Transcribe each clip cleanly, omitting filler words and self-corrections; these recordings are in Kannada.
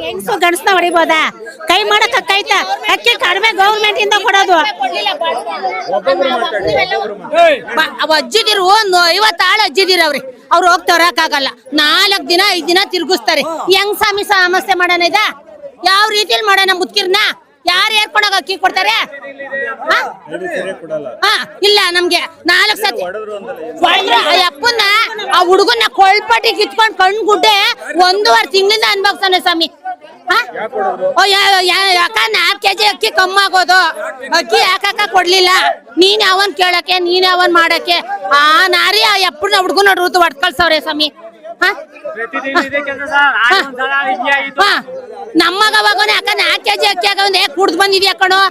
ಹೆಂಗ್ಸು ಗಂಡಸ್ನ ಹೊಡಿಬೋದಾ? ಕೈ ಮಾಡಕ್ ಅಕ್ಕೈತ ಅಕ್ಕಿ ಕಡಿಮೆ ಗೌರ್ಮೆಂಟ್ ಇಂದ ಕೊಡೋದು. ಅಜ್ಜಿದಿರು 50 ಆಳು ಅಜ್ಜಿದಿರ ಅವ್ರಿ, ಅವ್ರು ಹೋಗ್ತಾರಕ್ಕಾಗಲ್ಲ. 4 ದಿನ 5 ದಿನ ತಿರ್ಗಿಸ್ತಾರೆ. ಹೆಂಗ್ ಸ್ವಾಮಿ ಸಮಸ್ಯೆ ಮಾಡೋಣ ಇದ? ಯಾವ ರೀತಿಯಲ್ಲಿ ಮಾಡೋಣ? ಮುದ್ಕಿರ್ನ ಯಾರು ಏರ್ಕೊಂಡಾಗ ಅಕ್ಕಿ ಕೊಡ್ತಾರೆ? ಇಲ್ಲ, ನಮ್ಗೆ 4 ಸತಿ ಅಪ್ಪನ್ನ ಆ ಹುಡುಗನ್ನ ಕೊಳ್ಪಟ್ಟಿ ಕಿತ್ಕೊಂಡ್ ಕಣ್ ಗುಡ್ಡೆ 1.5 ತಿಂಗಳಿಂದ ಅನ್ಭವ್ಸಾನೆ ಸ್ವಾಮಿ. ಯಾಕ 4 kg ಅಕ್ಕಿ ಕಮ್ಮಿ ಆಗೋದು? ಅಕ್ಕಿ ಯಾಕ ಕೊಡ್ಲಿಲ್ಲ? ನೀನ್ ಯಾವನ್ ಕೇಳಕ್ಕೆ, ನೀನ್ ಯಾವನ್ ಮಾಡಕ್ಕೆ? ಆ ನಾರಿ ಆ ಅಪ್ಪನ ಹುಡುಗನ ನೋಡ್ರು ಹೊಡ್ ಕಳ್ಸವ್ರೆ ಸ್ವಾಮಿ. ನಮ್ಮಗವಾಗೋನೆ ಅಕ್ಕ 4 kg ಅಕ್ಕಿ ಆಗಂದೆ ಕುಡ್ದು ಬಂದಿದ್ಯಾ ಕಣೋ.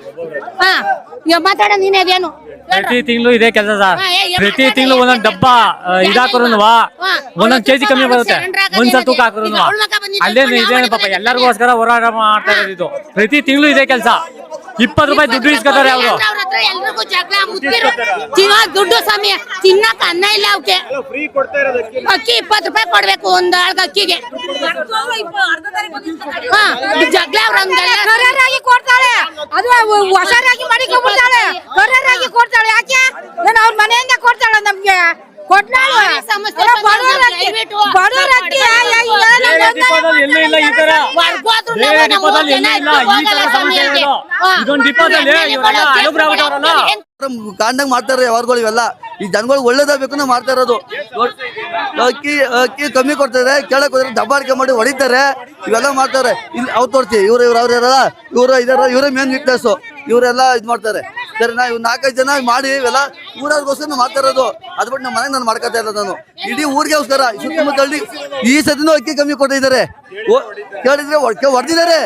ಮಾತಾಡ ನೀನ್ ಅದೇನು? ಪ್ರತಿ ತಿಂಗಳು ಇದೇ ಕೆಲಸ ಸರ್. ಪ್ರತಿ ತಿಂಗಳು ಒಂದೊಂದ್ ಡಬ್ಬ ಇದಾಕರುನ್ವಾ 1 kg ಕಮ್ಮಿ ಬರುತ್ತೆ. ಒಂದ್ಸಲ ತೂಕ ಹಾಕರುನ್ವಾ ಅಲ್ಲೇನು ಇದೇನು ಪಾಪ ಎಲ್ಲರಿಗೋಸ್ಕರ ಹೋರಾಟ ಮಾಡ್ತಾ ಇರೋದು ಇದು. ಪ್ರತಿ ತಿಂಗಳು ಇದೇ ಕೆಲಸ. 20 ರೂಪಾಯಿ ದುಡ್ಡು ಇಸ್ಕೊತಾರೆ ಅವರು. ದುಡ್ಡು ಸ್ವಾಮಿ ತಿನ್ನಕ ಅನ್ನ ಇಲ್ಲ ಅವಕ್ಕೆ. ಅಕ್ಕಿ 20 ರೂಪಾಯಿ ಕೊಡ್ಬೇಕು ಒಂದ್ ಆಳ್ಗ ಅಕ್ಕಿಗೆ. ಜಗಳ ರಾಗಿ ಕೊಡ್ತಾಳೆ, ಅದು ಹೊಸ ರಾಗಿ ಮಾಡಿಕೊಂಡ್ಬಿಡ್ತಾಳೆ. ರಾಗಿ ಕೊಡ್ತಾಳೆ ಯಾಕೆ? ಅವ್ರ ಮನೆಯಿಂದ ಕೊಡ್ತಾಳೆ ನಮ್ಗೆ. ಕಾಂಡಂಗ್ ಮಾಡ್ತಾರೆ ಯಾವಾರ್ಗಳು ಇವೆಲ್ಲ. ಈ ಜನಗಳು ಒಳ್ಳೇದಾಗಬೇಕು ಮಾಡ್ತಾ ಇರೋದು. ಅಕ್ಕಿ ಕಮ್ಮಿ ಕೊಡ್ತಾರೆ, ಕೇಳಕ್ ಹೋದ್ರೆ ದಬ್ಬಾಳಿಕೆ ಮಾಡಿ ಹೊಡಿತಾರೆ, ಇವೆಲ್ಲ ಮಾಡ್ತಾರೆ. ಇಲ್ಲಿ ಅವ್ರು ತೋರಿಸಿ ಇವ್ರು ಅವ್ರಲ್ಲ ಇವರೇ ಮೇನ್ ವೀಕ್ನೆಸ್. ಇವರೆಲ್ಲ ಇದು ಮಾಡ್ತಾರೆ. ಸರಿ, ನಾ ಇವ್ 4-5 ಜನ ಮಾಡಿ ಇವೆಲ್ಲ ಊರಗೋಸ್ಕರ ಮಾಡ್ತಾ ಇರೋದು. ಅದ್ ಬಿಟ್ಟು ನಮ್ಮ ಮನೆಗೆ ನಾನು ಮಾಡ್ಕೊತಾ ಇಲ್ಲ. ನಾನು ಇಡೀ ಊರಿಗೋಸ್ಕರ ಸುತ್ತಮುತ್ತ ಹಳ್ಳಿ ಈ ಸತಿನೂ ಅಕ್ಕಿ ಕಮ್ಮಿ ಕೊಟ್ಟಿದ್ದಾರೆ. ಕೇಳಿದ್ರೆ ಹೊಡೆದಿದ್ದಾರೆ.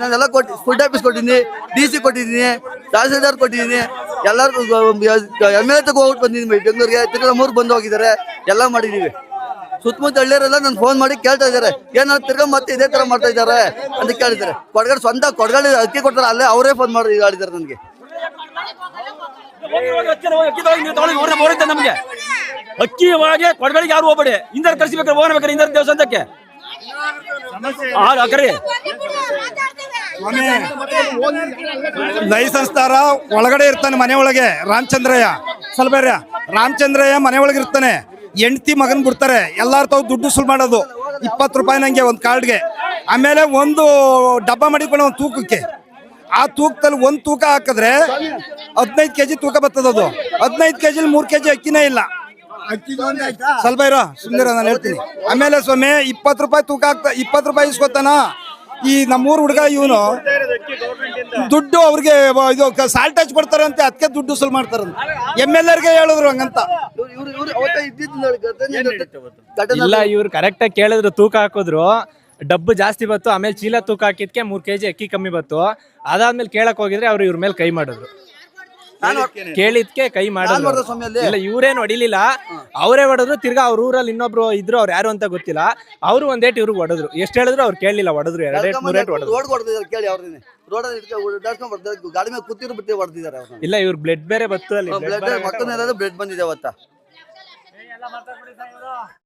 ನಾನೆಲ್ಲ ಫುಡ್ ಆಫೀಸ್ ಕೊಟ್ಟಿದ್ದೀನಿ, DC ಕೊಟ್ಟಿದ್ದೀನಿ, ತಹಸೀಲ್ದಾರ್ ಕೊಟ್ಟಿದ್ದೀನಿ, ಎಲ್ಲರಿಗೂ MLA ತಗೋ ಹೋಗ್ಬಿಟ್ಟು ಬಂದಿದ್ದೀನಿ ಬೆಂಗಳೂರಿಗೆ. ತಿರ್ಗಿ ನಮ್ಮೂರಿಗೆ ಬಂದು ಹೋಗಿದ್ದಾರೆ, ಎಲ್ಲ ಮಾಡಿದೀವಿ. ಸುತ್ತಮುತ್ತ ಹಳ್ಳಿಯರೆಲ್ಲ ನನ್ ಫೋನ್ ಮಾಡಿ ಕೇಳ್ತಾ ಇದ್ದಾರೆ, ಏನಾದ್ರು ತಿರ್ಗಾ ಮತ್ತೆ ಇದೇ ತರ ಮಾಡ್ತಾ ಇದ್ದಾರೆ ಅಂತ ಕೇಳಿದ್ದಾರೆ. ಸ್ವಂತ ಕೊಡಗಡೆ ಅಕ್ಕಿ ಕೊಡ್ತಾರೆ, ಅಲ್ಲೇ ಅವರೇ ಫೋನ್ ಮಾಡಿ ಹೇಳಿದ್ದಾರೆ ನನಗೆ. ನಮ್ಗೆ ಅಕ್ಕಿ ಒಳಗೆ ಕೊಡಗಳಿಗೆ ಯಾರು ಹೋಗ್ಬೇಡಿ, ಇಂದರ್ ಕಳಿಸ್ಬೇಕಾರೆ ಹೋಗ್ಬೇಕಾರೆ ಇಂದರ್ ದೇವಸ್ಥಾನಕ್ಕೆ ಲೈಸೆನ್ಸ್ ದಾರ ಒಳಗಡೆ ಇರ್ತಾನೆ ಮನೆ ಒಳಗೆ. ರಾಮಚಂದ್ರಯ್ಯ ಮನೆ ಒಳಗೆ ಇರ್ತಾನೆ. ಹೆಂಡತಿ ಮಗನ್ ಬಿಡ್ತಾರೆ. ಎಲ್ಲಾರು ತಾವು ದುಡ್ಡು ಸುಲ್ ಮಾಡೋದು 20 ರೂಪಾಯಿ ನಂಗೆ ಒಂದು ಕಾರ್ಡ್ಗೆ. ಆಮೇಲೆ ಒಂದು ಡಬ್ಬ ಮಾಡಿಕೊಂಡು ಒಂದು ತೂಕಕ್ಕೆ, ಆ ತೂಕದಲ್ಲಿ ಒಂದು ತೂಕ ಹಾಕಿದ್ರೆ 15 kg ತೂಕ ಬರ್ತದದು. 15 kg 3 kg ಅಕ್ಕಿನೇ ಇಲ್ಲ. ಸ್ವಲ್ಪ ಇರೋ ಸುಂದರ, ನಾನು ಹೇಳ್ತೀನಿ. ಆಮೇಲೆ ಸ್ವಾಮಿ 20 ರೂಪಾಯಿ ತೂಕ ಆಗ್ತಾ 20 ರೂಪಾಯಿ ಇಸ್ಕೊತಾನ ಈ ನಮ್ಮೂರ್ ಹುಡುಗ. ಇವನು ದುಡ್ಡು ಅವ್ರಿಗೆ ಇದು ಸಾಲ್ಟ್ ಹಚ್ ಕೊಡ್ತಾರೆ ಅಂತ, ಅದಕ್ಕೆ ದುಡ್ಡು ಸುಲ್ ಮಾಡ್ತಾರಂತ. MLA ಹೇಳಿದ್ರು ಹಂಗಂತ. ಇಲ್ಲ, ಇವ್ರು ಕರೆಕ್ಟ್ ಆಗಿ ಕೇಳಿದ್ರು, ತೂಕ ಹಾಕಿದ್ರು, ಡಬ್ಬು ಜಾಸ್ತಿ ಬತ್ತು. ಆಮೇಲೆ ಚೀಲ ತೂಕ ಹಾಕಿದ್ಕೆ 3 kg ಅಕ್ಕಿ ಕಮ್ಮಿ ಬತ್ತು. ಅದಾದ್ಮೇಲೆ ಕೇಳಕ್ ಹೋಗಿದ್ರೆ ಅವ್ರು ಇವ್ರ ಮೇಲೆ ಕೈ ಮಾಡಿದ್ರು. ಕೇಳಿದ್ಕೆ ಕೈ ಮಾಡಿದ್ರು. ಇಲ್ಲ, ಇವ್ರೇನು ಹೊಡಿಲಿಲ್ಲ, ಅವರೇ ಹೊಡೆದ್ರು. ತಿರ್ಗಾ ಅವ್ರ ಊರಲ್ಲಿ ಇನ್ನೊಬ್ರು ಇದ್ರು, ಅವ್ರು ಯಾರು ಅಂತ ಗೊತ್ತಿಲ್ಲ. ಅವ್ರು ಒಂದೇಟ್ ಇವ್ರಿಗೆ ಹೊಡೆದ್ರು. ಎಷ್ಟು ಹೇಳಿದ್ರು ಅವ್ರು ಕೇಳಲಿಲ್ಲ, ಹೊಡೆದ್ರು. 2-3 ಹೊಡೆದ್ರು. ಇಲ್ಲ, ಇವ್ರ ಬ್ಲಡ್ ಬೇರೆ ಬತ್ತು. ಅಲ್ಲಿ ಬ್ಲಡ್ ಬಂದಿದೆ ಅವತ್ತ.